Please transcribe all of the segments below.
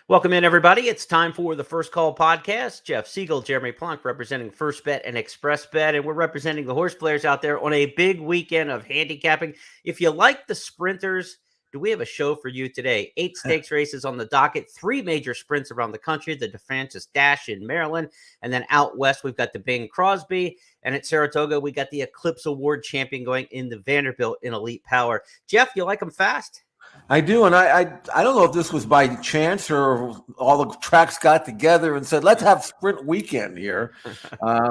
Welcome in, everybody. It's time for the First Call podcast. Jeff Siegel, Jeremy Plonk, representing First Bet and Express Bet, and we're representing the horse players out there on a big weekend of handicapping. If you like the sprinters, do we have a show for you today? 8 stakes races on the docket, 3 major sprints around the country, the DeFrancis Dash in Maryland, and then out west, we've got the Bing Crosby, and at Saratoga, we got the Eclipse Award champion going in the Vanderbilt in Elite Power. Jeff, you like them fast? I do, and I don't know if this was by chance or all the tracks got together and said, let's have sprint weekend here.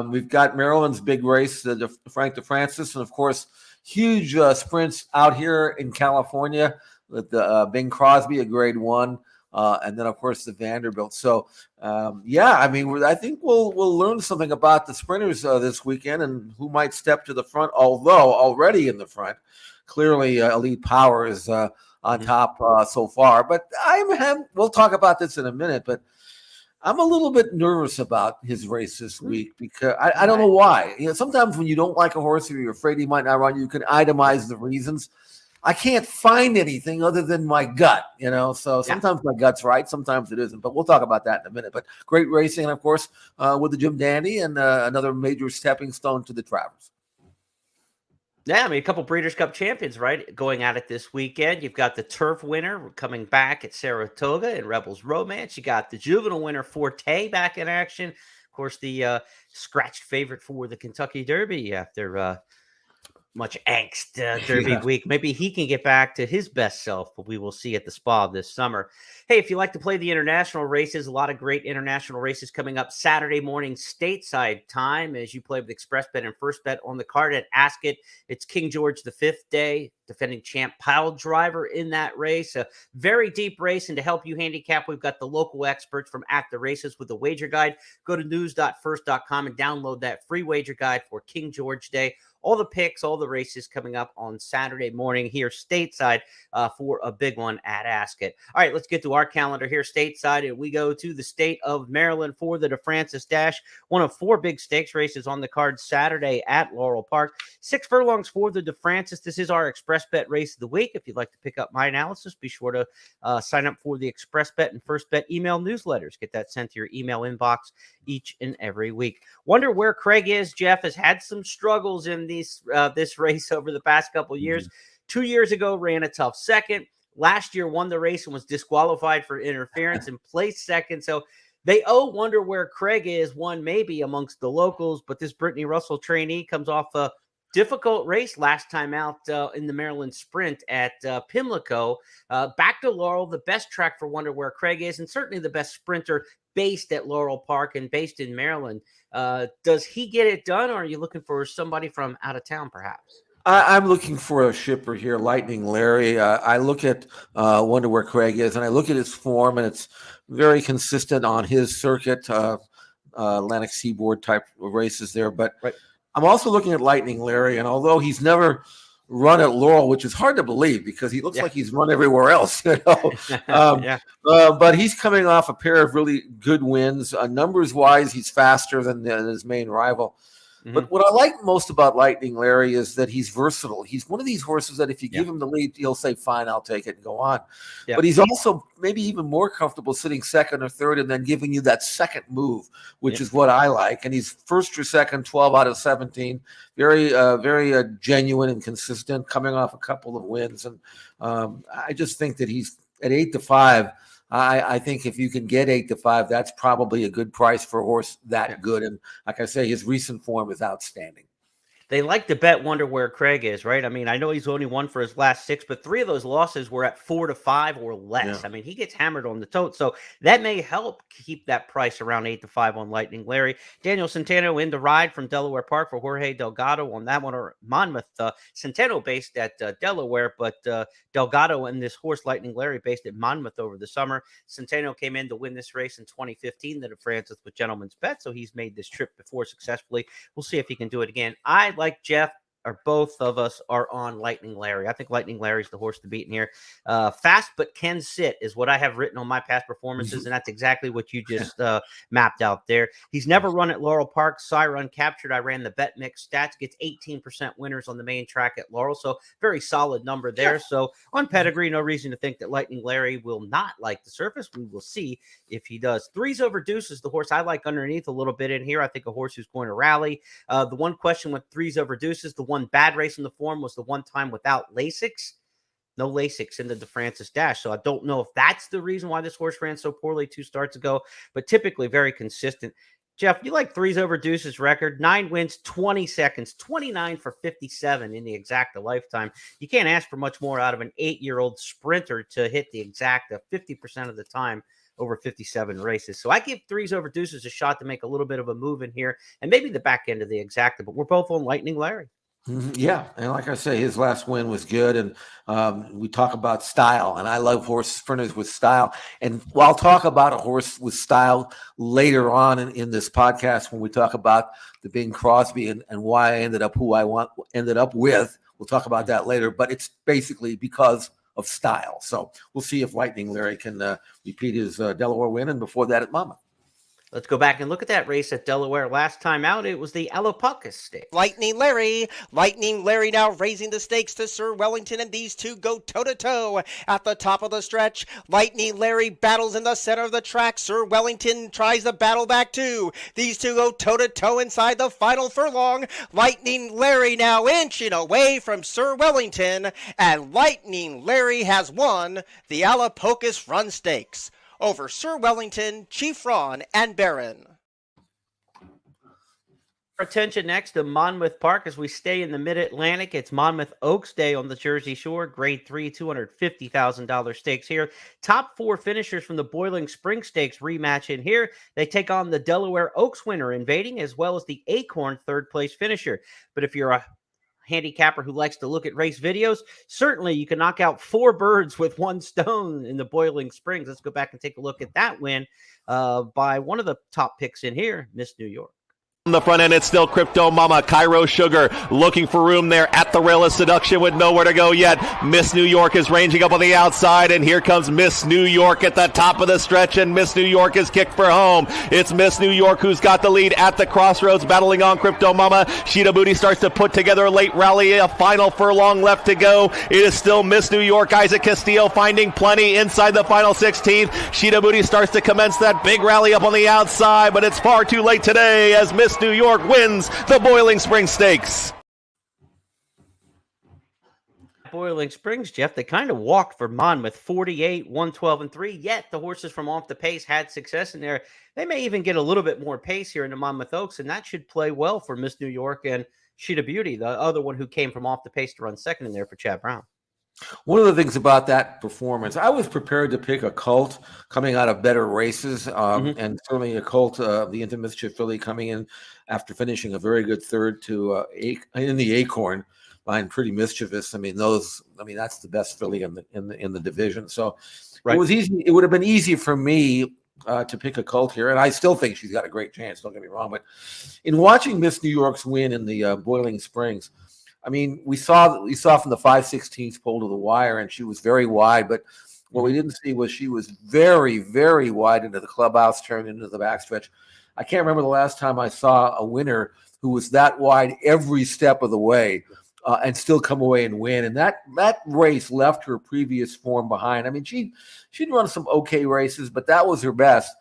We've got Maryland's big race, the Frank DeFrancis, and of course, huge sprints out here in California with the Bing Crosby, a grade 1, and then, of course, the Vanderbilt. So, I think we'll learn something about the sprinters this weekend and who might step to the front, although already in the front. Clearly, Elite Power is on top so far. But we'll talk about this in a minute, but I'm a little bit nervous about his race this week because I don't know why. Sometimes when you don't like a horse or you're afraid he might not run, you can itemize the reasons. I can't find anything other than my gut, so sometimes my gut's right, sometimes it isn't, but we'll talk about that in a minute. But great racing, and of course, with the Jim Dandy and another major stepping stone to the Travers. Yeah, a couple Breeders' Cup champions, right, going at it this weekend. You've got the Turf winner coming back at Saratoga in Rebels Romance. You got the Juvenile winner Forte back in action. Of course, the scratched favorite for the Kentucky Derby after much angst Derby week. Maybe he can get back to his best self, but we will see at the Spa this summer. Hey, if you like to play the international races, a lot of great international races coming up Saturday morning stateside time as you play with Express Bet and First Bet on the card at Ascot. It's King George V Day, defending champ Pile Driver in that race. A very deep race, and to help you handicap, we've got the local experts from At the Races with the wager guide. Go to news.first.com and download that free wager guide for King George Day. All the picks, all the races coming up on Saturday morning here stateside for a big one at Ascot. All right, let's get to our calendar here stateside, and we go to the state of Maryland for the DeFrancis Dash, one of 4 big stakes races on the card Saturday at Laurel Park. 6 furlongs for the DeFrancis. This is our Express Bet race of the week. If you'd like to pick up my analysis, be sure to sign up for the Express Bet and First Bet email newsletters. Get that sent to your email inbox each and every week. Wonder where Craig is. Jeff has had some struggles in this race over the past couple of years. 2 years ago, ran a tough second. Last year, won the race and was disqualified for interference and placed second. So they wonder where Craig is, one maybe amongst the locals, but this Brittany Russell trainee comes off a difficult race last time out in the Maryland Sprint at Pimlico. Back to Laurel, the best track for wonder where Craig is, and certainly the best sprinter based at Laurel Park and based in Maryland. Does he get it done, or are you looking for somebody from out of town, perhaps? I'm looking for a shipper here, Lightning Larry. I look at wonder where Craig is, and I look at his form, and it's very consistent on his circuit, Atlantic Seaboard type of races there. But I'm also looking at Lightning Larry, and although he's never run at Laurel, which is hard to believe because he looks like he's run everywhere else, but he's coming off a pair of really good wins. Numbers-wise, he's faster than his main rival. But what I like most about Lightning Larry is that he's versatile. He's one of these horses that if you give him the lead, he'll say, fine, I'll take it and go on. But he's also maybe even more comfortable sitting second or third and then giving you that second move, which is what I like. And he's first or second, 12 out of 17. Very genuine and consistent, coming off a couple of wins. And I just think that he's at 8-5. I think if you can get 8-5, that's probably a good price for a horse that good. And like I say, his recent form is outstanding. They like to bet wonder where Craig is, right? I know he's only won for his last 6, but 3 of those losses were at 4-5 or less. He gets hammered on the tote. So that may help keep that price around 8-5 on Lightning Larry. Daniel Centeno in the ride from Delaware Park for Jorge Delgado on that one, or Monmouth. Centeno based at Delaware, but Delgado and this horse Lightning Larry based at Monmouth over the summer. Centeno came in to win this race in 2015, the DeFrancis with Gentleman's Bet. So he's made this trip before successfully. We'll see if he can do it again. I like or both of us are on Lightning Larry. I think Lightning Larry's the horse to beat in here. Fast but can sit is what I have written on my past performances, and that's exactly what you just mapped out there. He's never run at Laurel Park. Sire Uncaptured, I ran the bet mix stats, gets 18% winners on the main track at Laurel, so very solid number there. So on pedigree, no reason to think that Lightning Larry will not like the surface. We will see if he does. Threes Over Deuces, the horse I like underneath a little bit in here. I think a horse who's going to rally. The one question with Threes Over Deuces, the one bad race in the form was the one time without Lasix. No Lasix in the DeFrancis Dash. So I don't know if that's the reason why this horse ran so poorly 2 starts ago, but typically very consistent. Jeff, you like Threes Over Deuces record, 9 wins, 20 seconds, 29 for 57 in the exacta lifetime. You can't ask for much more out of an 8-year-old sprinter to hit the exacta 50% of the time over 57 races. So I give Threes Over Deuces a shot to make a little bit of a move in here and maybe the back end of the exacta, but we're both on Lightning Larry. Yeah, and like I say, his last win was good, and we talk about style, and I love horse sprinters with style. And I'll talk about a horse with style later on in this podcast when we talk about the Bing Crosby and why I ended up with. We'll talk about that later, but it's basically because of style. So we'll see if Lightning Larry can repeat his Delaware win, and before that at Monmouth. Let's go back and look at that race at Delaware. Last time out, it was the Alapacas Stakes. Lightning Larry now raising the stakes to Sir Wellington, and these two go toe-to-toe at the top of the stretch. Lightning Larry battles in the center of the track. Sir Wellington tries to battle back too. These two go toe-to-toe inside the final furlong. Lightning Larry now inching away from Sir Wellington, and Lightning Larry has won the Alapacas Run Stakes over Sir Wellington, Chief Ron, and Baron. Attention next to Monmouth Park as we stay in the Mid-Atlantic. It's Monmouth Oaks Day on the Jersey Shore. Grade 3, $250,000 stakes here. Top 4 finishers from the Boiling Spring Stakes rematch in here. They take on the Delaware Oaks winner invading, as well as the Acorn third-place finisher. But if you're a handicapper who likes to look at race videos, certainly you can knock out 4 birds with 1 stone in the Boiling Springs. Let's go back and take a look at that win by one of the top picks in here, Miss New York. On the front end, it's still Crypto Mama, Cairo Sugar, looking for room there at the rail of seduction with nowhere to go yet. Miss New York is ranging up on the outside, and here comes Miss New York at the top of the stretch, and Miss New York is kicked for home. It's Miss New York who's got the lead at the crossroads, battling on Crypto Mama. Sheeta Booty starts to put together a late rally, a final furlong left to go. It is still Miss New York. Isaac Castillo finding plenty inside the final 16th. Sheeta Booty starts to commence that big rally up on the outside, but it's far too late today as Miss New York wins the Boiling Springs Stakes. Boiling Springs, Jeff, they kind of walked for Monmouth, 48, 112, and 3, yet the horses from off the pace had success in there. They may even get a little bit more pace here in the Monmouth Oaks, and that should play well for Miss New York and Sheeta Beauty, the other one who came from off the pace to run second in there for Chad Brown. One of the things about that performance, I was prepared to pick a colt coming out of better races, and certainly a colt, the Into Mischief filly, coming in after finishing a very good third to in the Acorn behind Pretty Mischievous. I mean, that's the best filly in the division. So It was easy. It would have been easy for me to pick a colt here, and I still think she's got a great chance. Don't get me wrong, but in watching Miss New York's win in the Boiling Springs, I mean, we saw from the 5/16 pole to the wire, and she was very wide. But what we didn't see was she was very, very wide into the clubhouse, turned into the backstretch. I can't remember the last time I saw a winner who was that wide every step of the way and still come away and win. And that race left her previous form behind. I mean, she'd run some okay races, but that was her best.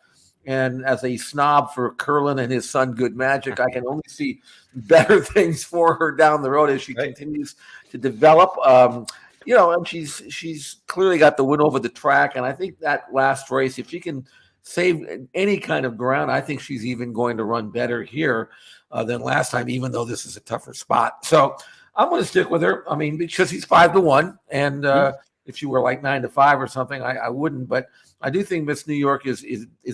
And as a snob for Curlin and his son Good Magic, I can only see better things for her down the road as she continues to develop. And she's clearly got the win over the track. And I think that last race, if she can save any kind of ground, I think she's even going to run better here than last time, even though this is a tougher spot. So I'm going to stick with her. I mean, because he's 5-1, and if she were like 9-5 or something, I wouldn't. But I do think Miss New York is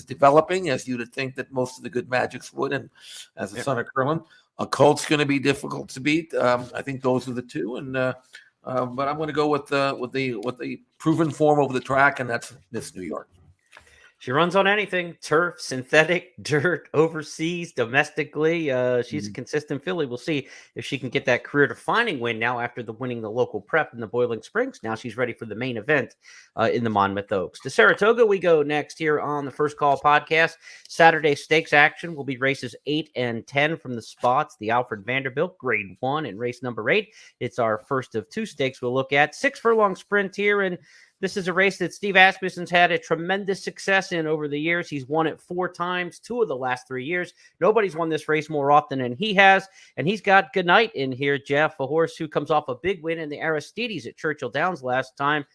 developing, as you'd think that most of the Good Magics would. And as a son of Curlin, a colt's going to be difficult to beat. I think those are the two. And but I'm going to go with the proven form over the track, and that's Miss New York. She runs on anything: turf, synthetic, dirt, overseas, domestically. She's a consistent filly. We'll see if she can get that career-defining win now after winning the local prep in the Boiling Springs. Now she's ready for the main event in the Monmouth Oaks. To Saratoga we go next here on the First Call podcast. Saturday stakes action will be races 8 and 10 from the spots. The Alfred Vanderbilt, grade 1 in race number 8. It's our first of 2 stakes we'll look at. 6 furlong sprint here, and this is a race that Steve Asmussen's had a tremendous success in over the years. He's won it 4 times, 2 of the last 3 years. Nobody's won this race more often than he has. And he's got Good Night in here, Jeff, a horse who comes off a big win in the Aristides at Churchill Downs last time.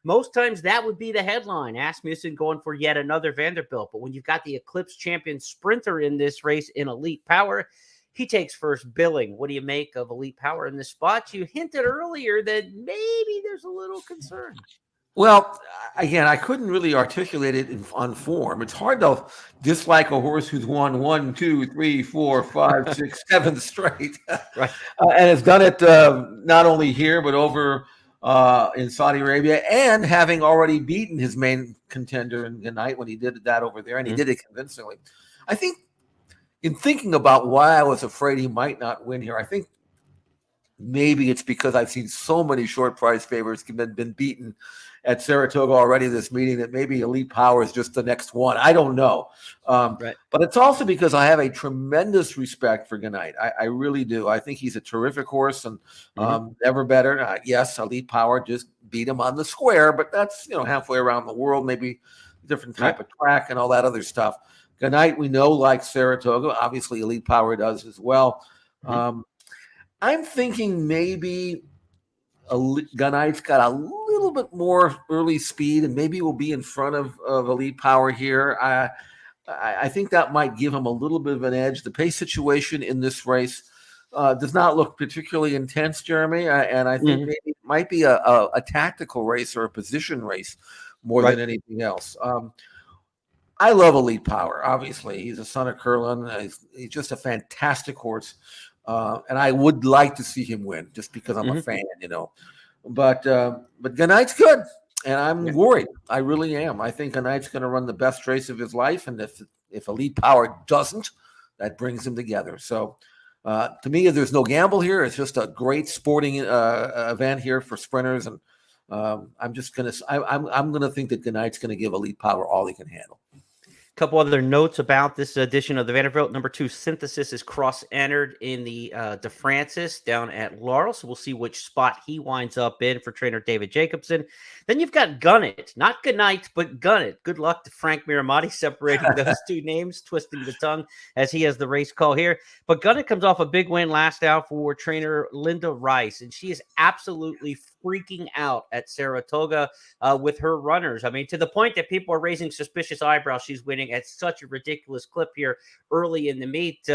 Most times that would be the headline. Asmussen going for yet another Vanderbilt. But when you've got the Eclipse champion sprinter in this race in Elite Power, he takes first billing. What do you make of Elite Power in this spot? You hinted earlier that maybe there's a little concern. Well, again, I couldn't really articulate it on form. It's hard to dislike a horse who's won 1, 2, 3, 4, 5, 6, 7 straight, Right. And has done it not only here but over in Saudi Arabia, and having already beaten his main contender in the night when he did that over there, and he did it convincingly. I think, in thinking about why I was afraid he might not win here, I think maybe it's because I've seen so many short price favorites been beaten at Saratoga already this meeting that maybe Elite Power is just the next one. I don't know. Right. But it's also because I have a tremendous respect for Goodnight. I really do. I think he's a terrific horse and never better. Yes, Elite Power just beat him on the square, but that's halfway around the world, maybe different type of track and all that other stuff. Goodnight, we know, like Saratoga. Obviously, Elite Power does as well. I'm thinking maybe Goodnight's got a little bit more early speed, and maybe will be in front of Elite Power here. I think that might give him a little bit of an edge. The pace situation in this race does not look particularly intense, Jeremy, and I think maybe it might be a tactical race or a position race more than anything else. I love Elite Power, obviously. He's a son of Curlin. He's just a fantastic horse. And I would like to see him win just because I'm a fan, But Goodnight's good, and I'm worried. I really am. I think Goodnight's going to run the best race of his life, and if Elite Power doesn't, that brings him together. So to me, there's no gamble here. It's just a great sporting event here for sprinters, and I'm gonna think that Goodnight's going to give Elite Power all he can handle. Couple other notes about this edition of the Vanderbilt. Number 2, Synthesis, is cross-entered in the De Francis down at Laurel, so we'll see which spot he winds up in for trainer David Jacobson. Then you've got Gun It, not Good Night, but Gun It. Good luck to Frank Miramati separating those two names, twisting the tongue as he has the race call here. But Gun It comes off a big win last out for trainer Linda Rice, and she is absolutely freaking out at Saratoga with her runners. I mean, to the point that people are raising suspicious eyebrows. She's winning at such a ridiculous clip here early in the meet.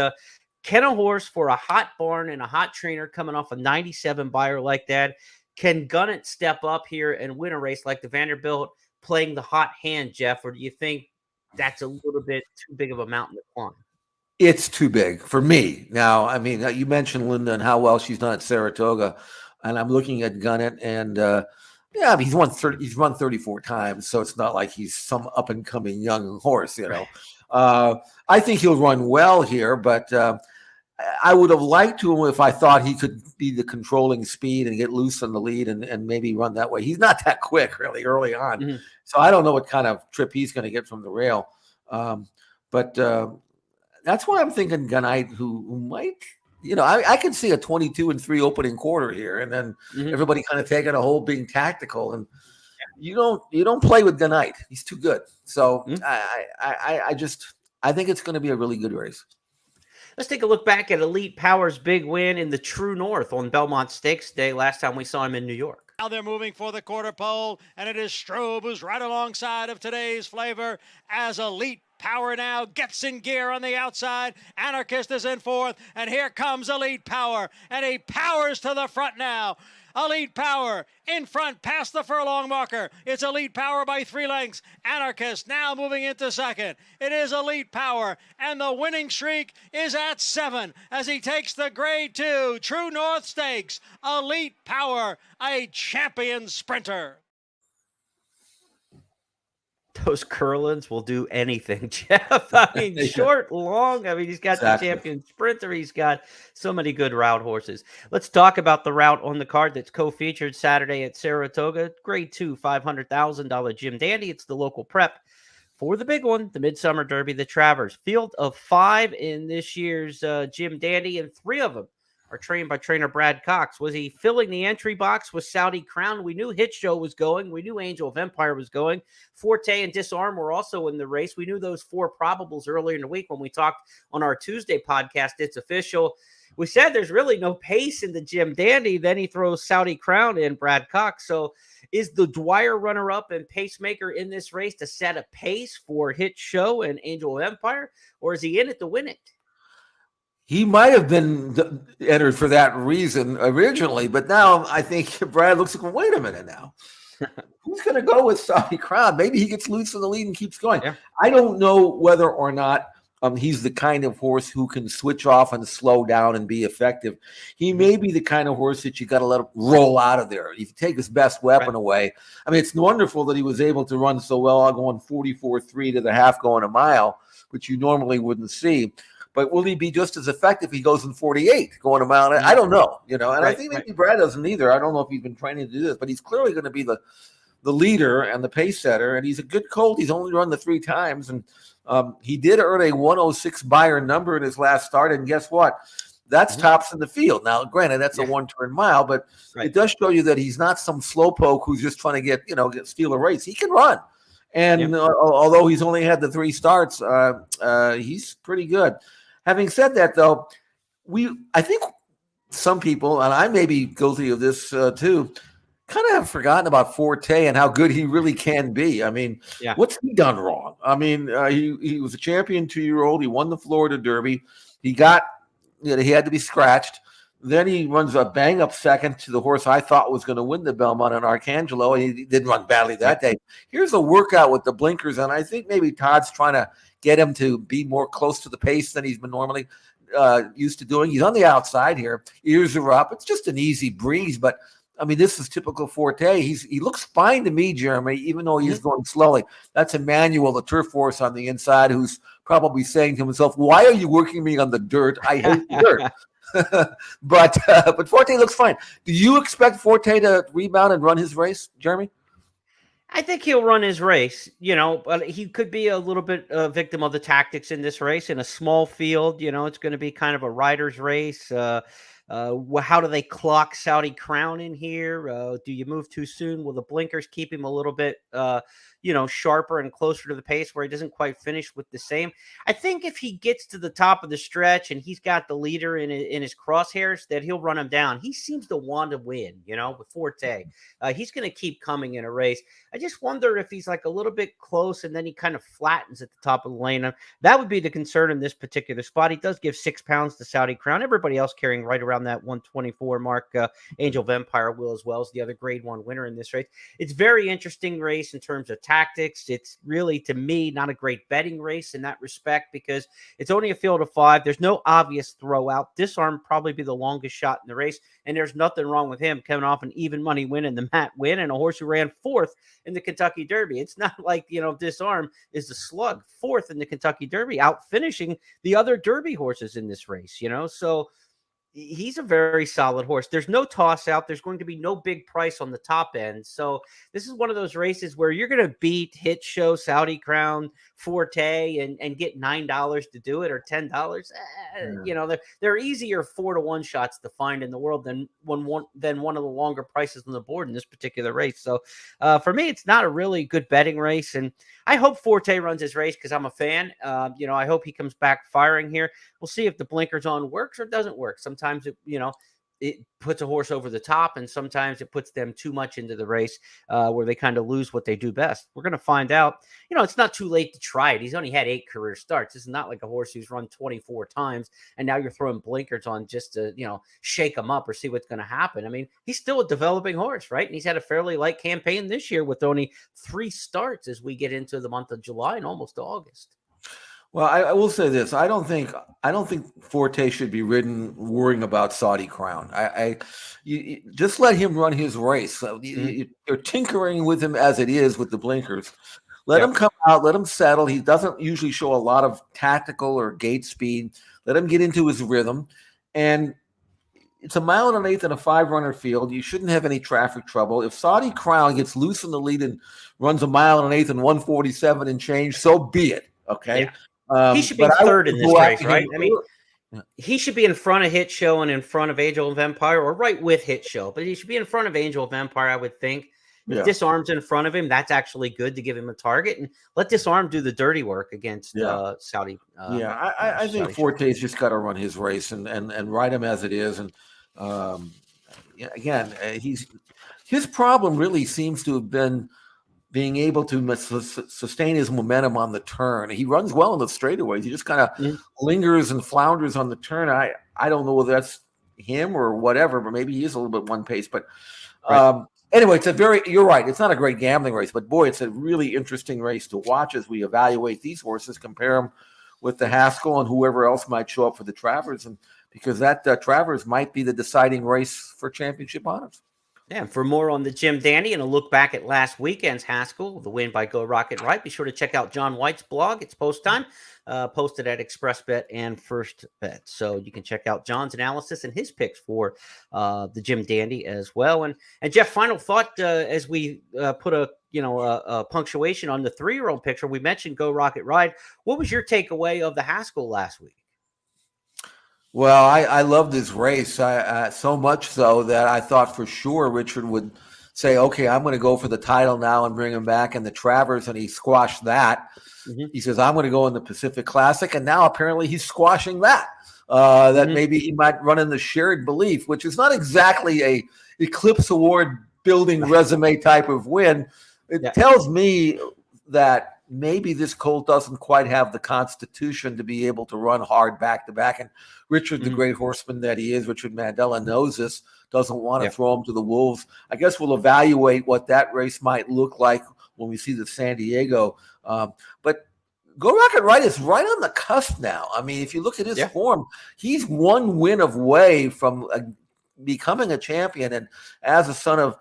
Can a horse for a hot barn and a hot trainer coming off a 97 buyer like that, can Gun It step up here and win a race like the Vanderbilt playing the hot hand, Jeff? Or do you think that's a little bit too big of a mountain to climb? It's too big for me. Now, I mean, you mentioned Linda and how well she's done at Saratoga, and I'm looking at Gun It, and I mean, he's run 34 times, so it's not like he's some up and coming young horse, I think he'll run well here, but I would have liked to if I thought he could be the controlling speed and get loose in the lead and maybe run that way. He's not that quick really early on, so I don't know what kind of trip he's going to get from the rail. But that's why I'm thinking Goodnight, who might. I can see a 22-3 opening quarter here, and then everybody kind of taking a whole being tactical. And you don't play with Goodnight; he's too good. So I think it's going to be a really good race. Let's take a look back at Elite Power's big win in the True North on Belmont Stakes Day. Last time we saw him in New York. Now they're moving for the quarter pole, and it is Strobe who's right alongside of today's flavor as Elite Power now gets in gear on the outside. Anarchist is in fourth, and here comes Elite Power, and he powers to the front now. Elite Power in front past the furlong marker. It's Elite Power by 3 lengths. Anarchist now moving into second. It is Elite Power, and the winning streak is at 7 as he takes the Grade 2 True North Stakes. Elite Power, a champion sprinter. those Curlins will do anything, Jeff. I mean, Yeah. short, long. I mean, he's got Exactly. the champion sprinter. He's got so many good route horses. Let's talk about the route on the card that's co-featured Saturday at Saratoga. Grade 2, $500,000 Jim Dandy. It's the local prep for the big one, the Midsummer Derby, the Travers. Field of 5 in this year's Jim Dandy, and 3 of them are trained by trainer Brad Cox. Was he filling the entry box with Saudi Crown? We knew Hit Show was going. We knew Angel of Empire was going. Forte and Disarm were also in the race. We knew those 4 probables earlier in the week when we talked on our Tuesday podcast. It's official. We said there's really no pace in the Jim Dandy. Then he throws Saudi Crown in, Brad Cox. So is the Dwyer runner-up and pacemaker in this race to set a pace for Hit Show and Angel of Empire, or is he in it to win it? He might have been entered for that reason originally, but now I think Brad looks like, wait a minute now. Who's going to go with Saudi Crown? Maybe he gets loose in the lead and keeps going. Yeah. I don't know whether or not he's the kind of horse who can switch off and slow down and be effective. He may be the kind of horse that you got to let him roll out of there. If you take his best weapon away, I mean, it's wonderful that he was able to run so well, going 44.3 to the half, going a mile, which you normally wouldn't see. But will he be just as effective if he goes in 48 going a mile? I don't know, and I think maybe Brad doesn't either. I don't know if he's been training to do this, but he's clearly going to be the leader and the pace setter, and he's a good colt. He's only run the 3 times, and he did earn a 106 buyer number in his last start, and guess what? That's tops in the field. Now, granted, that's a 1-turn mile, but it does show you that he's not some slowpoke who's just trying to steal a race. He can run. And although he's only had the 3 starts, he's pretty good. Having said that, though, I think some people, and I may be guilty of this too, kind of have forgotten about Forte and how good he really can be. I mean, what's he done wrong? I mean, he was a champion 2-year-old. He won the Florida Derby. He got, he had to be scratched. Then he runs a bang-up second to the horse I thought was going to win the Belmont and Arcangelo, and he didn't run badly that day. Here's a workout with the blinkers, and I think maybe Todd's trying to get him to be more close to the pace than he's been normally used to doing. He's on the outside here. Ears are up. It's just an easy breeze, but I mean, this is typical Forte. He looks fine to me, Jeremy, even though he's going slowly. That's Emmanuel, the turf horse on the inside, who's probably saying to himself, why are you working me on the dirt? I hate the dirt. But Forte looks fine. Do you expect Forte to rebound and run his race, Jeremy? I think he'll run his race, but he could be a little bit a victim of the tactics in this race. In a small field, it's going to be kind of a rider's race. How do they clock Saudi Crown in here? Do you move too soon? Will the blinkers keep him a little bit, sharper and closer to the pace where he doesn't quite finish with the same? I think if he gets to the top of the stretch and he's got the leader in his crosshairs, that he'll run him down. He seems to want to win, with Forte. He's going to keep coming in a race. I just wonder if he's like a little bit close and then he kind of flattens at the top of the lane. That would be the concern in this particular spot. He does give 6 pounds to Saudi Crown. Everybody else carrying right around that 124 mark. Angel of Empire will as well as the other grade 1 winner in this race. It's very interesting race in terms of tactics. It's really, to me, not a great betting race in that respect because it's only a field of 5. There's no obvious throw out. Disarm probably be the longest shot in the race, and there's nothing wrong with him coming off an even money win in the Matt win and a horse who ran 4th in the Kentucky Derby. It's not like, Disarm is the slug, 4th in the Kentucky Derby, out finishing the other Derby horses in this race, so he's a very solid horse. There's no toss out. There's going to be no big price on the top end. So this is one of those races where you're going to beat Hit Show, Saudi Crown, Forte, and get $9 to do it or $10. They're easier 4-to-1 shots to find in the world than one of the longer prices on the board in this particular race. So for me, it's not a really good betting race. And I hope Forte runs his race because I'm a fan. I hope he comes back firing here. We'll see if the blinkers on works or doesn't work. Sometimes it puts a horse over the top, and sometimes it puts them too much into the race where they kind of lose what they do best. We're going to find out. It's not too late to try it. He's only had 8 career starts. This is not like a horse who's run 24 times, and now you're throwing blinkers on just to, shake him up or see what's going to happen. I mean, he's still a developing horse, right? And he's had a fairly light campaign this year with only 3 starts as we get into the month of July and almost August. Well, I will say this: I don't think Forte should be ridden worrying about Saudi Crown. You just let him run his race. You're tinkering with him as it is with the blinkers. Let him come out, let him settle. He doesn't usually show a lot of tactical or gate speed. Let him get into his rhythm. And it's a mile and an eighth in a 5-runner field. You shouldn't have any traffic trouble. If Saudi Crown gets loose in the lead and runs a mile and an eighth in 147 and change, so be it. Okay. Yeah. He should be third in this race, right? I mean, he should be in front of Hit Show and in front of Angel of Empire, or right with Hit Show, but he should be in front of Angel of Empire, I would think. If Disarm's in front of him, that's actually good to give him a target, and let Disarm do the dirty work against Saudi. I think Forte's just got to run his race and ride him as it is. And again, his problem really seems to have been being able to sustain his momentum on the turn. He runs well in the straightaways. He just kind of lingers and flounders on the turn. I don't know whether that's him or whatever, but maybe he is a little bit one pace. But anyway, you're right. It's not a great gambling race, but boy, it's a really interesting race to watch as we evaluate these horses, compare them with the Haskell and whoever else might show up for the Travers. And because that Travers might be the deciding race for championship honors. Yeah, and for more on the Jim Dandy and a look back at last weekend's Haskell, the win by Go Rocket Right, be sure to check out John White's blog. It's post time, posted at ExpressBet and First Bet. So you can check out John's analysis and his picks for the Jim Dandy as well. And Jeff, final thought as we put a punctuation on the 3-year-old picture. We mentioned Go Rocket Ride. What was your takeaway of the Haskell last week? Well, I loved this race so much so that I thought for sure Richard would say, okay, I'm going to go for the title now and bring him back in the Travers, and he squashed that. He says, I'm going to go in the Pacific Classic, and now apparently he's squashing that. Maybe he might run in the Shared Belief, which is not exactly a Eclipse Award building resume type of win. It tells me that maybe this colt doesn't quite have the constitution to be able to run hard back-to-back. And Richard, the great horseman that he is, Richard Mandela, knows this, doesn't want to throw him to the wolves. I guess we'll evaluate what that race might look like when we see the San Diego. But Go Rocket Right is right on the cusp now. I mean, if you look at his form, he's one win away from becoming a champion. And as a son of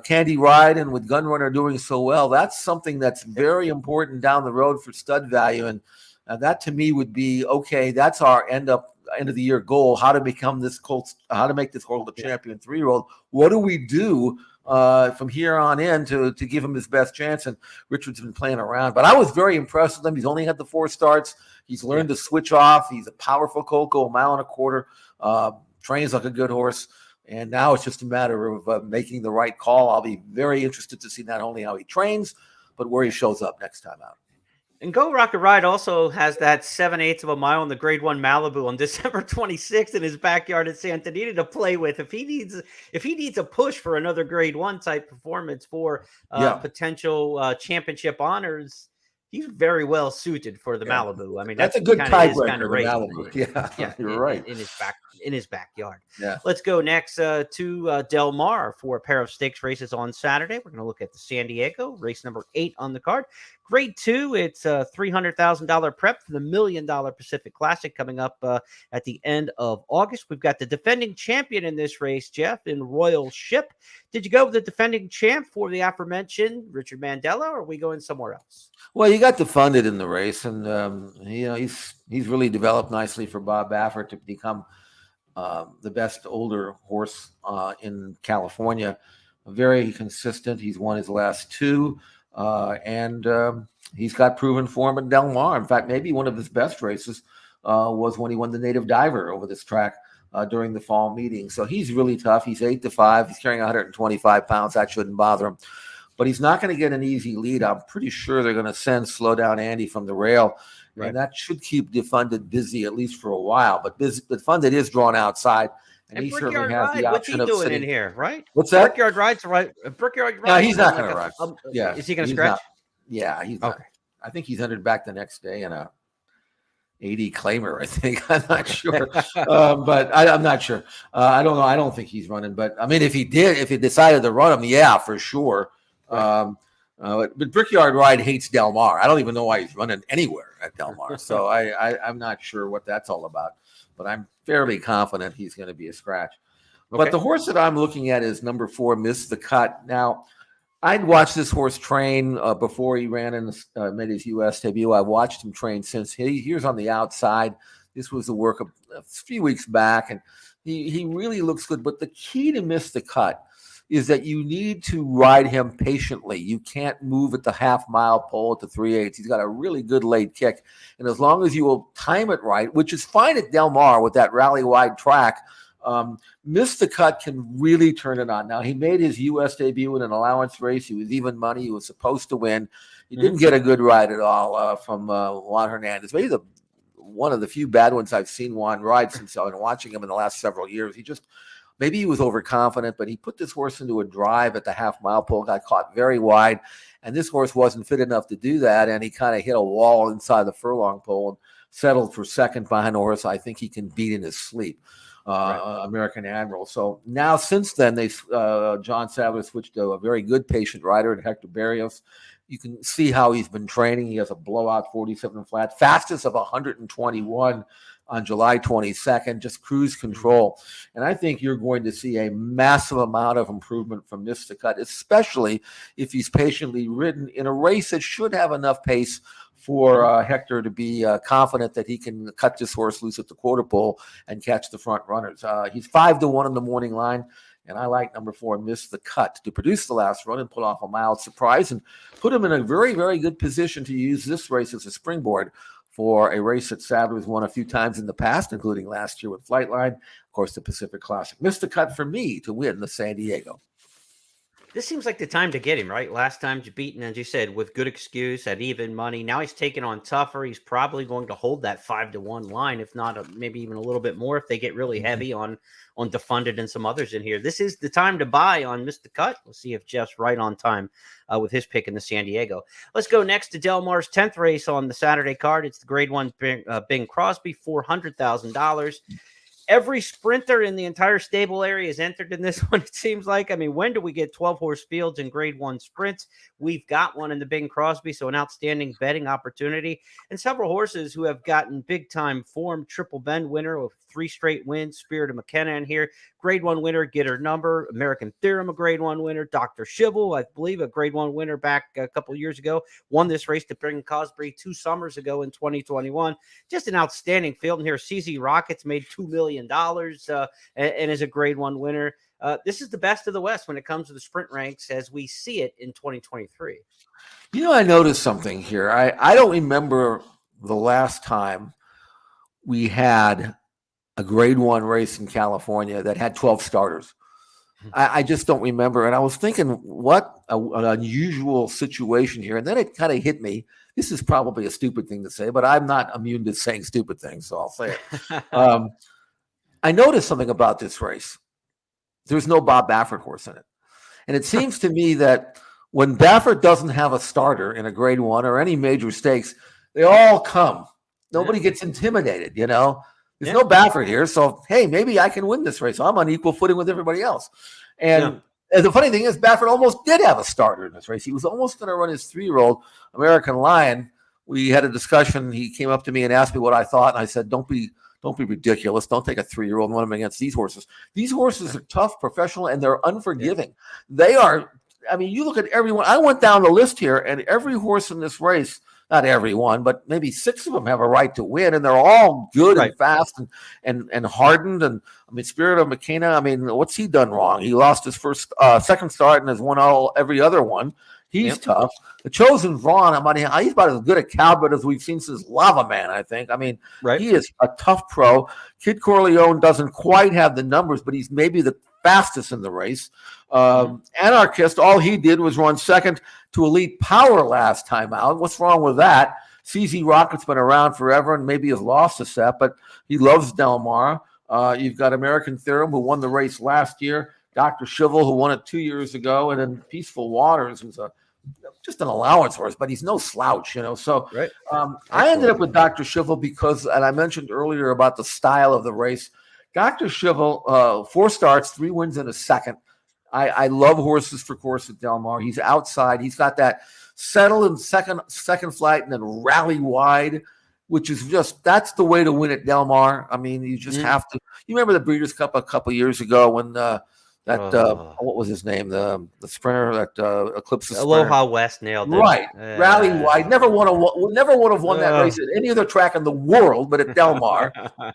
Candy Ride and with Gunrunner doing so well, that's something that's very important down the road for stud value. And that to me would be, okay, that's our end of the year goal, how to become this colt, how to make this colt a champion 3-year-old. What do we do from here on in to give him his best chance? And Richard's been playing around, but I was very impressed with him. He's only had the 4 starts. He's learned to switch off. He's a powerful colt, go 1.25 miles, trains like a good horse. And now it's just a matter of making the right call. I'll be very interested to see not only how he trains, but where he shows up next time out. And Go Rocket Ride also has that 7/8 of a mile in the Grade 1 Malibu on December 26th in his backyard at Santa Anita to play with. If he needs a push for another Grade 1 type performance for potential championship honors, he's very well suited for the Malibu. I mean, that's a good tiebreaker for Malibu. Yeah, you're right. In his backyard. Yeah. Let's go next to Del Mar for a pair of stakes races on Saturday. We're going to look at the San Diego, race number 8 on the card. Grade 2, it's a $300,000 prep for the $1 million Pacific Classic coming up at the end of August. We've got the defending champion in this race, Jeff, in Royal Ship. Did you go with the defending champ for the aforementioned Richard Mandela, or are we going somewhere else? Well, you got defunded in the race, and he's really developed nicely for Bob Baffert to become the best older horse in California. Very consistent. He's won his last 2, and he's got proven form at Del Mar. In fact, maybe one of his best races was when he won the Native Diver over this track during the fall meeting. So he's really tough. He's 8-5. He's carrying 125 pounds. That shouldn't bother him. But he's not going to get an easy lead. I'm pretty sure they're going to send Slow Down Andy from the rail. Right. And that should keep Defunded busy at least for a while. But Defunded is drawn outside, and he certainly has the option of sitting. What's he doing in here, right? What's that? Brickyard Ride's right. Brickyard Ride. No, he's not going to ride. Yeah, is he going to scratch? He's not. I think he's entered back the next day in a 80 claimer. I think I'm not sure, but I'm not sure. I don't know. I don't think he's running. But I mean, if he decided to run him, yeah, for sure. Right. But Brickyard Ride hates Del Mar. I don't even know why he's running anywhere at Del Mar. So I'm not sure what that's all about, but I'm fairly confident he's going to be a scratch. Okay. But the horse that I'm looking at is number 4, Miss the Cut. Now, I'd watched this horse train before he ran and made his U.S. debut. I've watched him train since. Here's on the outside. This was the work of a few weeks back, and he really looks good. But the key to Miss the Cut is that you need to ride him patiently. You can't move at the half-mile pole at the 3/8. He's got a really good late kick, and as long as you will time it right, which is fine at Del Mar with that rally-wide track, Miss the Cut can really turn it on. Now, he made his U.S. debut in an allowance race. He was even money. He was supposed to win. He didn't get a good ride at all from Juan Hernandez. Maybe one of the few bad ones I've seen Juan ride since I've been watching him in the last several years. Maybe he was overconfident, but he put this horse into a drive at the half-mile pole, got caught very wide, and this horse wasn't fit enough to do that, and he kind of hit a wall inside the furlong pole and settled for second behind a horse I think he can beat in his sleep. American Admiral. So now since then, John Sadler switched to a very good patient rider, Hector Berrios. You can see how he's been training. He has a blowout 47 flat, fastest of 121 on July 22nd, just cruise control. And I think you're going to see a massive amount of improvement from Miss the Cut, especially if he's patiently ridden in a race that should have enough pace for Hector to be confident that he can cut this horse loose at the quarter pole and catch the front runners. He's 5-1 in the morning line, and I like number 4, Miss the Cut, to produce the last run and pull off a mild surprise and put him in a very, very good position to use this race as a springboard for a race that Sadler's won a few times in the past, including last year with Flightline, of course, the Pacific Classic. Miss the Cut for me to win the San Diego. This seems like the time to get him, right? Last time you beaten, as you said, with good excuse at even money. Now he's taking on tougher. He's probably going to hold that 5-1 line, if not maybe even a little bit more if they get really heavy on Defunded and some others in here. This is the time to buy on Miss the Cut. We'll see if Jeff's right on time with his pick in the San Diego. Let's go next to Del Mar's 10th race on the Saturday card. It's the Grade 1 Bing Crosby, $400,000. Every sprinter in the entire stable area is entered in this one, it seems like. I mean, when do we get 12-horse fields in Grade 1 sprints? We've got one in the Bing Crosby, so an outstanding betting opportunity. And several horses who have gotten big-time form. Triple Bend winner with 3 straight wins. Spirit of McKenna in here. Grade 1 winner, Get Her Number. American Theorem, a Grade 1 winner. Dr. Shivel, I believe, a Grade 1 winner back a couple years ago. Won this race to Bing Crosby 2 summers ago in 2021. Just an outstanding field. And here, CZ Rockets made $2 million and is a Grade 1 winner. This is the best of the West when it comes to the sprint ranks as we see it in 2023. I noticed something here. I don't remember the last time we had a Grade 1 race in California that had 12 starters. I just don't remember. And I was thinking, what an unusual situation here. And then it kind of hit me. This is probably a stupid thing to say, but I'm not immune to saying stupid things, so I'll say it. I noticed something about this race. There's no Bob Baffert horse in it. And it seems to me that when Baffert doesn't have a starter in a Grade 1 or any major stakes, they all come. Nobody gets intimidated, There's no Baffert here, so, hey, maybe I can win this race. I'm on equal footing with everybody else. And the funny thing is, Baffert almost did have a starter in this race. He was almost going to run his 3-year-old American Lion. We had a discussion. He came up to me and asked me what I thought, and I said, don't be ridiculous. Don't take a 3-year-old and run him against these horses. These horses are tough, professional, and they're unforgiving. They are, you look at everyone. I went down the list here, and every horse in this race, not everyone, but maybe 6 of them have a right to win, and they're all good and fast and hardened. And Spirit of McKenna, what's he done wrong? He lost his second start and has won every other one. He's tough. The Chosen Vaughn, he's about as good a cowboy as we've seen since Lava Man, I think. He is a tough pro. Kid Corleone doesn't quite have the numbers, but he's maybe the fastest in the race. Anarchist, all he did was run second to Elite Power last time out. What's wrong with that? CZ Rocket's been around forever and maybe has lost a step, but he loves Del Mar. You've got American Theorem, who won the race last year. Dr. Shivel, who won it 2 years ago. And then Peaceful Waters, who's just an allowance horse, but he's no slouch, So I ended up with Dr. Shivel because, and I mentioned earlier about the style of the race. Dr. Shivel, 4 starts, 3 wins in a second. I love horses for course at Del Mar. He's outside. He's got that settle in second flight and then rally wide, which is that's the way to win at Del Mar. You just have to. You remember the Breeders' Cup a couple years ago when That Oh. what was his name? The sprinter that eclipsed the sprinter. Aloha West nailed it. Right, rally wide. Never would have won that race at any other track in the world, but at Del Mar,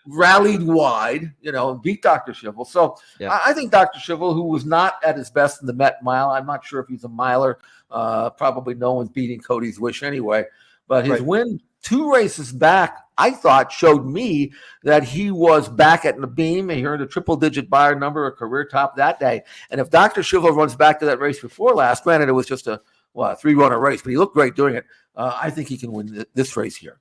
rallied wide, and beat Dr. Schivel. So Yeah. I think Dr. Schivel, who was not at his best in the Met Mile, I'm not sure if he's a miler. Probably no one's beating Cody's Wish anyway. But his win 2 races back, I thought, showed me that he was back at the beam. He earned a triple-digit buyer number, a career top that day. And if Dr. Schivel runs back to that race before last, granted it was just a 3-runner race, but he looked great doing it. I think he can win this race here.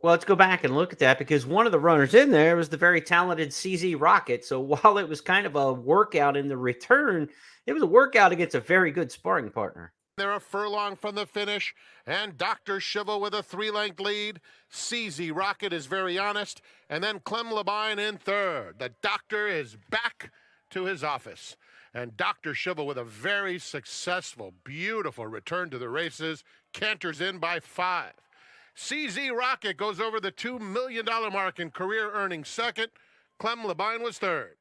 Well, let's go back and look at that, because one of the runners in there was the very talented CZ Rocket. So while it was kind of a workout in the return, it was a workout against a very good sparring partner. They're a furlong from the finish, and Dr. Schivel with a 3-length lead. CZ Rocket is very honest, and then Clem Labine in third. The doctor is back to his office, and Dr. Schivel with a very successful, beautiful return to the races, canters in by 5. CZ Rocket goes over the $2 million mark in career earnings second. Clem Labine was third.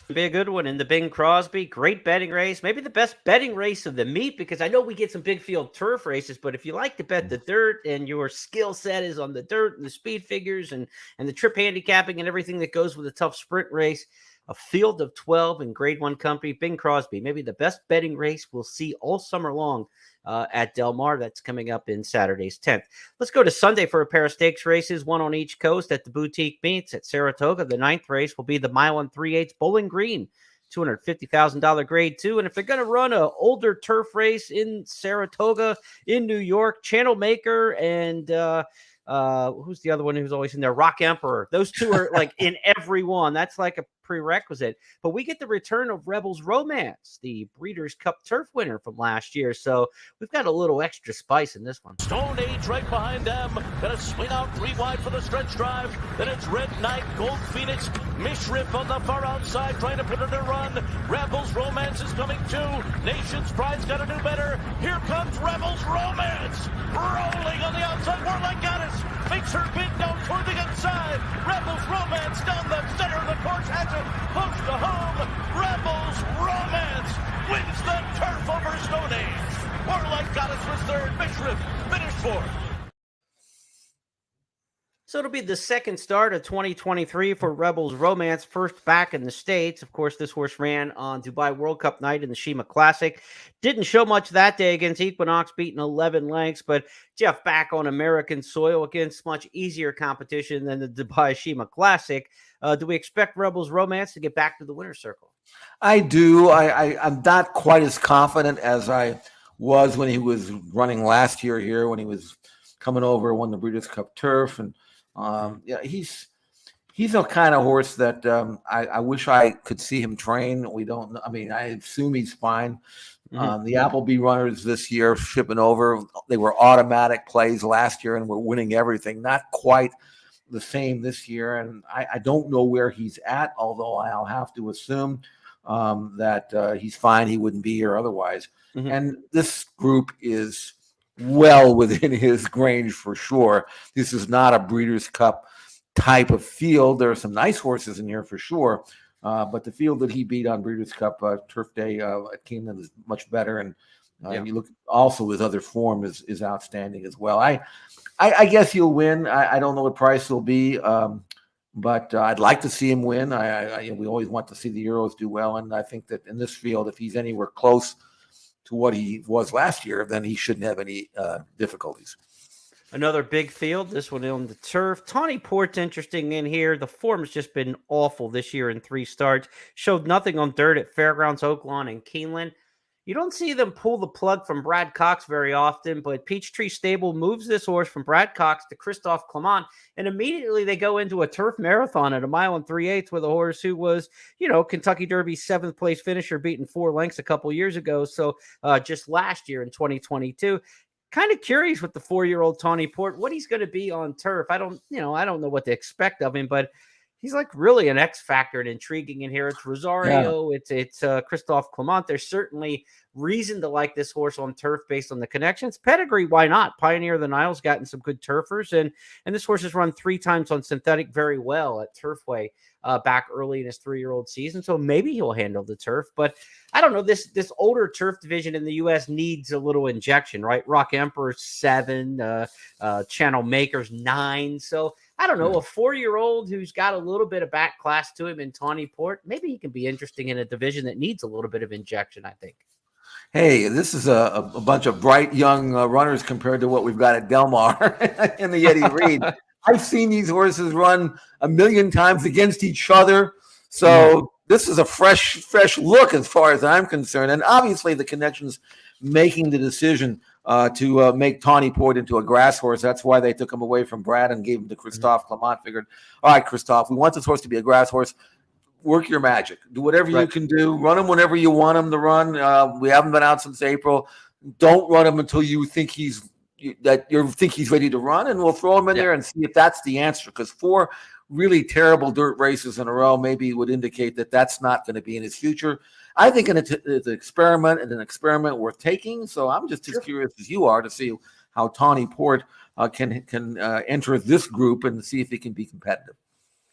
Be a good one in the Bing Crosby. Great betting race. Maybe the best betting race of the meet, because I know we get some big field turf races, but if you like to bet the dirt and your skill set is on the dirt and the speed figures and the trip handicapping and everything that goes with a tough sprint race, a field of 12 in Grade 1 company, Bing Crosby, maybe the best betting race we'll see all summer long at Del Mar. That's coming up in Saturday's 10th. Let's go to Sunday for a pair of stakes races, one on each coast at the Boutique Meets at Saratoga. The 9th race will be the mile and 3/8 Bowling Green, $250,000 Grade 2. And if they're going to run an older turf race in Saratoga, in New York, Channel Maker and who's the other one who's always in there? Rock Emperor. Those two are like in every one. That's like a prerequisite. But we get the return of Rebels Romance, the Breeders' Cup Turf winner from last year. So we've got a little extra spice in this one. Stone Age right behind them. Gonna swing out 3 wide for the stretch drive. Then it's Red Knight, Gold Phoenix, Mishriff on the far outside trying to put it in a run. Rebels Romance is coming too. Nation's Pride's got to do better. Here comes Rebels Romance. Rolling on the outside. Warlike Goddess makes her big down toward the inside. Rebels Romance down the center of the course. Has it close to home. Rebels Romance wins the turf over Stone Age. Warlike Goddess was third. Mishriff finished fourth. So it'll be the second start of 2023 for Rebels Romance, first back in the States. Of course, this horse ran on Dubai World Cup night in the Shima Classic. Didn't show much that day against Equinox, beating 11 lengths. But Jeff, back on American soil against much easier competition than the Dubai Shima Classic. Do we expect Rebels Romance to get back to the winner's circle? I do. I'm not quite as confident as I was when he was running last year here, when he was coming over, won the Breeders' Cup Turf. And he's a kind of horse that I wish I could see him train. We don't know. I mean, I assume he's fine. The Appleby runners this year shipping over, they were automatic plays last year and were winning everything. Not quite the same this year. And I don't know where he's at, although I'll have to assume that he's fine. He wouldn't be here otherwise. And this group is well within his range for sure. This is not a Breeders' Cup type of field. There are some nice horses in here for sure, but the field that he beat on Breeders' Cup Turf Day at Keeneland is much better. And you look also his other form is outstanding as well. I guess he'll win. I don't know what price will be, but I'd like to see him win. We always want to see the Euros do well, and I think that in this field, if he's anywhere close to what he was last year, then he shouldn't have any difficulties. Another big field, this one on the turf. Tawny Port's interesting in here. The form's just been awful this year in 3 starts. Showed nothing on dirt at Fairgrounds, Oaklawn, and Keeneland. You don't see them pull the plug from Brad Cox very often, but Peachtree Stable moves this horse from Brad Cox to Christophe Clement, and immediately they go into a turf marathon at a mile and 3/8 with a horse who was, Kentucky Derby 7th place finisher, beaten 4 lengths a couple years ago. So just last year in 2022. Kind of curious with the 4-year-old Tawny Port, what he's going to be on turf. I don't know what to expect of him, but he's like really an X factor and intriguing in here. It's Rosario, it's Christophe Clement. There's certainly reason to like this horse on turf based on the connections. Pedigree, why not? Pioneer of the Nile's gotten some good turfers, and this horse has run 3 times on synthetic very well at Turfway back early in his 3-year-old season. So maybe he'll handle the turf. But I don't know. This older turf division in the U.S. needs a little injection, right? Rock Emperor 7, Channel Makers 9. So I don't know, a 4-year-old who's got a little bit of back class to him in Tawny Port, maybe he can be interesting in a division that needs a little bit of injection, I think. Hey, this is a bunch of bright young runners compared to what we've got at Del Mar in the Eddie Reed. I've seen these horses run a million times against each other. So this is a fresh look as far as I'm concerned. And obviously the connections making the decision to make Tawny Port into a grass horse. That's why they took him away from Brad and gave him to Christophe Clement. Figured, all right, Christophe, we want this horse to be a grass horse. Work your magic. Do whatever you can do. Run him whenever you want him to run. We haven't been out since April. Don't run him until you think he's ready to run, and we'll throw him in there and see if that's the answer. Because 4 really terrible dirt races in a row maybe would indicate that that's not going to be in his future. I think it's an experiment worth taking. So I'm just as curious as you are to see how Tawny Port can enter this group and see if he can be competitive.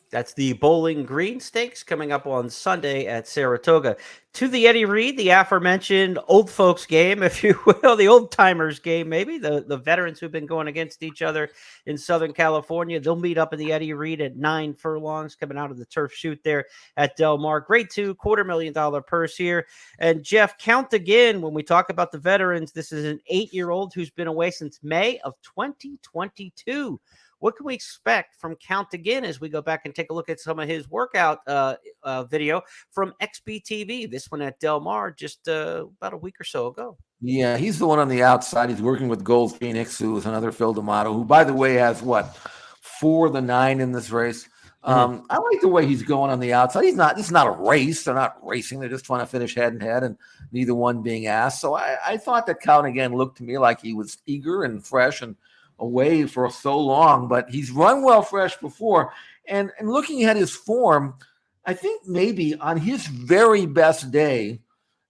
That's the Bowling Green Stakes coming up on Sunday at Saratoga. To the Eddie Reed, the aforementioned old folks game, if you will, the old timers game, maybe the veterans who've been going against each other in Southern California. They'll meet up in the Eddie Reed at 9 furlongs coming out of the turf shoot there at Del Mar. Grade 2, $250,000 purse here. And Jeff, count again when we talk about the veterans. This is an 8-year-old who's been away since May of 2022. What can we expect from Count Again as we go back and take a look at some of his workout video from XBTV? This one at Del Mar just about a week or so ago. Yeah, he's the one on the outside. He's working with Gold Phoenix, who is another Phil D'Amato, who, by the way, has 4 of the 9 in this race. I like the way he's going on the outside. It's not a race. They're not racing. They're just trying to finish head and head, and neither one being asked. So I thought that Count Again looked to me like he was eager and fresh and away for so long, but he's run well fresh before. And looking at his form, I think maybe on his very best day,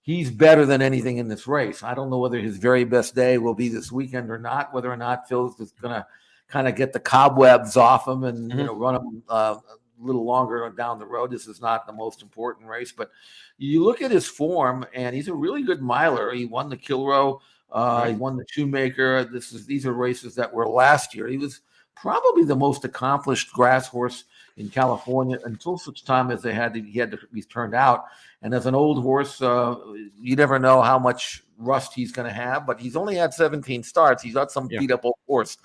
he's better than anything in this race. I don't know whether his very best day will be this weekend or not, whether or not Phil's just going to kind of get the cobwebs off him and run him a little longer down the road. This is not the most important race, but you look at his form, and he's a really good miler. He won the Kilroe. He won the Shoemaker. These are races that were last year. He was probably the most accomplished grass horse in California until such time as he had to be turned out. And as an old horse, you never know how much rust he's going to have. But he's only had 17 starts. He's got some beat up old horse,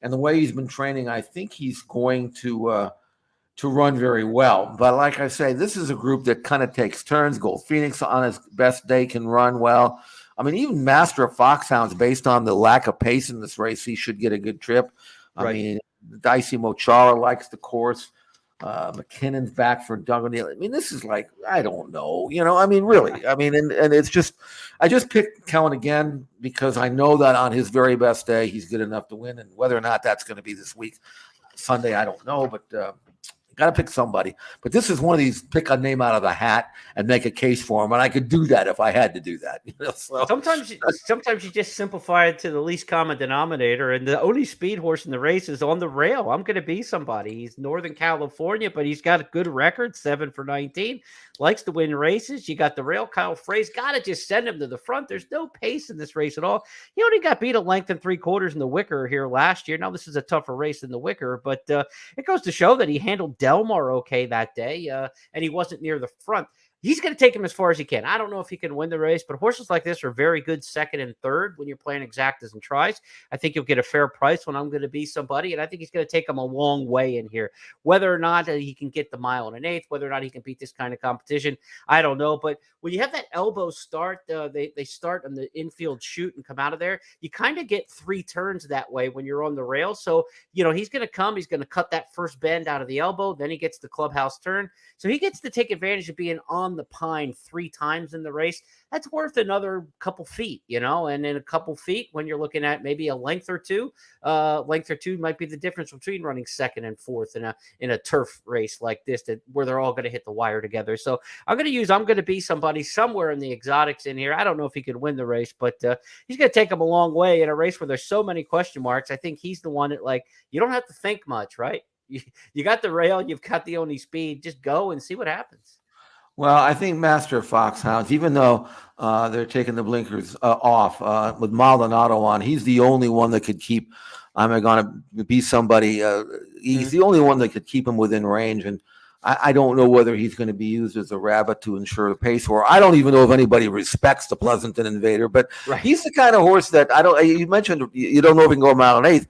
and the way he's been training, I think he's going to run very well. But like I say, this is a group that kind of takes turns. Gold Phoenix on his best day can run well. I mean, even Master of Foxhounds, based on the lack of pace in this race, he should get a good trip. I mean, Dicey Mochara likes the course. McKinnon's back for Dungan. I mean, this is like, I don't know. I mean, really. I mean, and it's just, I just picked Count Again because I know that on his very best day, he's good enough to win. And whether or not that's going to be this week, Sunday, I don't know. But got to pick somebody. But this is one of these pick a name out of the hat and make a case for him. And I could do that if I had to do that. So, sometimes you just simplify it to the least common denominator. And the only speed horse in the race is on the rail. I'm going to be somebody. He's Northern California, but he's got a good record, 7 for 19. Likes to win races. You got the rail. Kyle Frey's got to just send him to the front. There's no pace in this race at all. He only got beat a length and 3/4 in the Wicker here last year. Now this is a tougher race than the Wicker, but it goes to show that he handled Del Mar okay that day, and he wasn't near the front. He's going to take him as far as he can. I don't know if he can win the race, but horses like this are very good second and third when you're playing exactas and tries. I think you'll get a fair price when I'm going to be somebody, and I think he's going to take him a long way in here. Whether or not he can get the mile and an eighth, whether or not he can beat this kind of competition, I don't know. But when you have that elbow start, they start on the infield shoot and come out of there. You kind of get 3 turns that way when you're on the rail. So, he's going to come. He's going to cut that first bend out of the elbow. Then he gets the clubhouse turn. So he gets to take advantage of being on the pine 3 times in the race, that's worth another couple feet, and in a couple feet, when you're looking at maybe a length or two might be the difference between running second and fourth in a turf race like this, where they're all going to hit the wire together. So I'm going to be somebody somewhere in the exotics in here. I don't know if he could win the race, but he's going to take him a long way in a race where there's so many question marks. I think he's the one that, you don't have to think much, right? You got the rail, you've got the only speed, just go and see what happens. Well, I think Master Foxhounds, even though they're taking the blinkers off with Maldonado on, he's the only one that could keep. I'm going to be somebody. He's the only one that could keep him within range, and I don't know whether he's going to be used as a rabbit to ensure the pace. Or I don't even know if anybody respects the Pleasanton Invader. But he's the kind of horse that I don't. You mentioned you don't know if he can go a mile and eighth.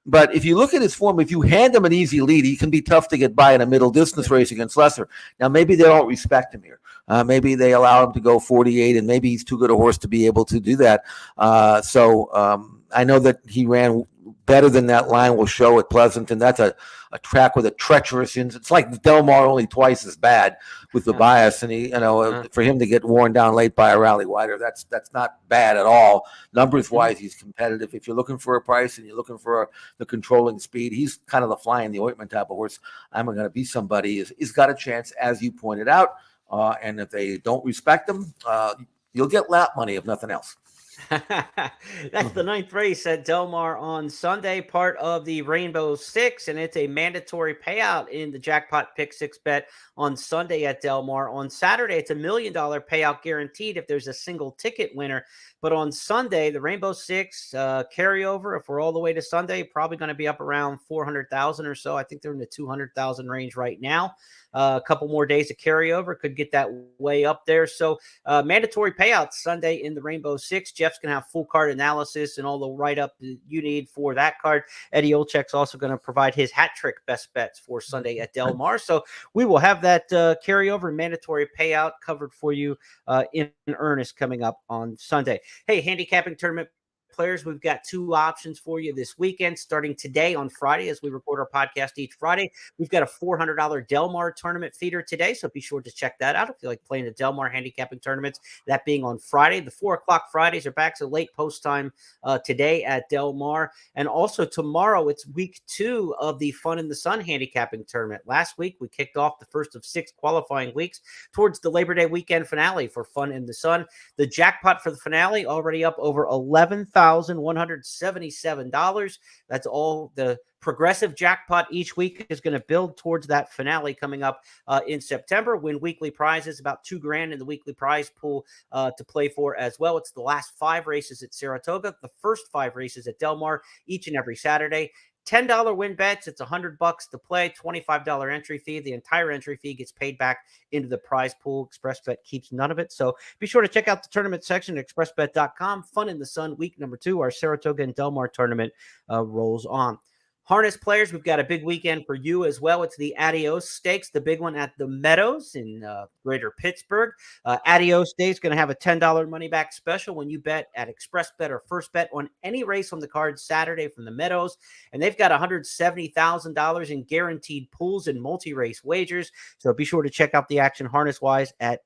But if you look at his form, if you hand him an easy lead, he can be tough to get by in a middle distance race against Lesser. Now, maybe they don't respect him here. Maybe they allow him to go 48, and maybe he's too good a horse to be able to do that. So I know that he ran better than that line will show at Pleasanton. That's a track with a treacherous it's like Del Mar, only twice as bad with the bias. And for him to get worn down late by a rally wider, that's not bad at all. Numbers wise, he's competitive. If you're looking for a price and you're looking for the controlling speed, he's kind of the fly in the ointment type of horse. I'm going to be somebody. He's got a chance, as you pointed out. And if they don't respect him, you'll get lap money if nothing else. That's the 9th race at Del Mar on Sunday, part of the Rainbow Six, and it's a mandatory payout in the jackpot pick 6 bet on Sunday at Del Mar. On Saturday, it's $1 million payout guaranteed if there's a single ticket winner. But on Sunday, the Rainbow Six carryover, if we're all the way to Sunday, probably going to be up around 400,000 or so. I think they're in the 200,000 range right now. A couple more days of carryover could get that way up there. So mandatory payouts Sunday in the Rainbow Six. Jeff's going to have full card analysis and all the write-up that you need for that card. Eddie Olczyk's also going to provide his hat trick best bets for Sunday at Del Mar. So we will have that carryover mandatory payout covered for you in earnest coming up on Sunday. Hey, handicapping tournament players, we've got 2 options for you this weekend, starting today on Friday as we record our podcast each Friday. We've got a $400 Del Mar tournament feeder today, so be sure to check that out if you like playing the Del Mar handicapping tournaments, that being on Friday. The 4 o'clock Fridays are back, so late post time today at Del Mar. And also tomorrow, it's week 2 of the Fun in the Sun handicapping tournament. Last week, we kicked off the first of 6 qualifying weeks towards the Labor Day weekend finale for Fun in the Sun. The jackpot for the finale already up over $11,177. That's all the progressive jackpot each week is going to build towards that finale coming up in September. Win weekly prizes, about $2,000 in the weekly prize pool to play for as well. It's the last 5 races at Saratoga, the first 5 races at Del Mar each and every Saturday. $10 win bets. It's $100 to play, $25 entry fee. The entire entry fee gets paid back into the prize pool. ExpressBet keeps none of it. So be sure to check out the tournament section at expressbet.com. Fun in the Sun, week number 2. Our Saratoga and Del Mar tournament rolls on. Harness players, we've got a big weekend for you as well. It's the Adios Stakes, the big one at the Meadows in greater Pittsburgh. Adios Day is going to have a $10 money back special when you bet at ExpressBet or First Bet on any race on the card Saturday from the Meadows. And they've got $170,000 in guaranteed pools and multi-race wagers. So be sure to check out the action harness-wise at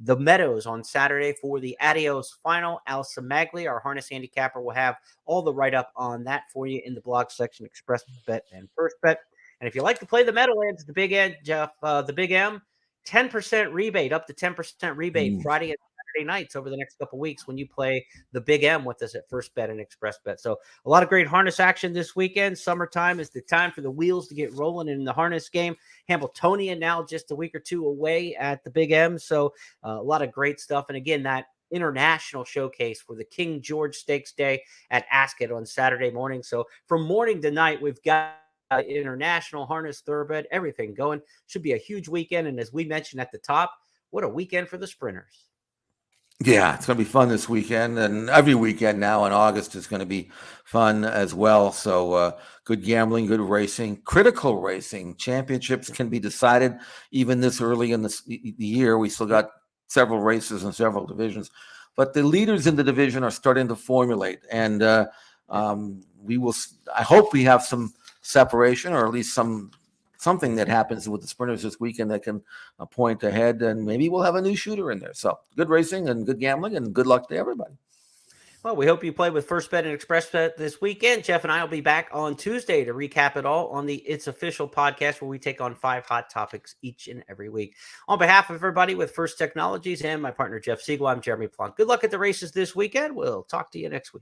the Meadows on Saturday for the Adios final. Al Magli, our harness handicapper, will have all the write-up on that for you in the blog section, Express Bet and First Bet. And if you like to play the Meadowlands, the Big Ed, Jeff, the Big M, 10% rebate, up to 10% rebate Friday and Saturday nights over the next couple weeks when you play the Big M with us at First Bet and Express Bet. So a lot of great harness action this weekend. Summertime is the time for the wheels to get rolling in the harness game. Hamiltonian now just a week or 2 away at the Big M. So a lot of great stuff. And again, that international showcase for the King George Stakes Day at Ascot on Saturday morning. So from morning to night, we've got international harness, thoroughbred, everything going. Should be a huge weekend. And as we mentioned at the top, what a weekend for the sprinters. Yeah, it's going to be fun this weekend, and every weekend now in August is going to be fun as well. So good gambling, good racing, critical racing. Championships can be decided even this early in the year. We still got several races in several divisions, but the leaders in the division are starting to formulate, and we will. I hope we have some separation, or at least some something that happens with the sprinters this weekend that can point ahead, and maybe we'll have a new shooter in there. So good racing and good gambling, and good luck to everybody. Well, we hope you play with First Bet and Express Bet this weekend. Jeff and I will be back on Tuesday to recap it all on the It's Official podcast, where we take on 5 hot topics each and every week. On behalf of everybody with First Technologies and my partner, Jeff Siegel, I'm Jeremy Plonk. Good luck at the races this weekend. We'll talk to you next week.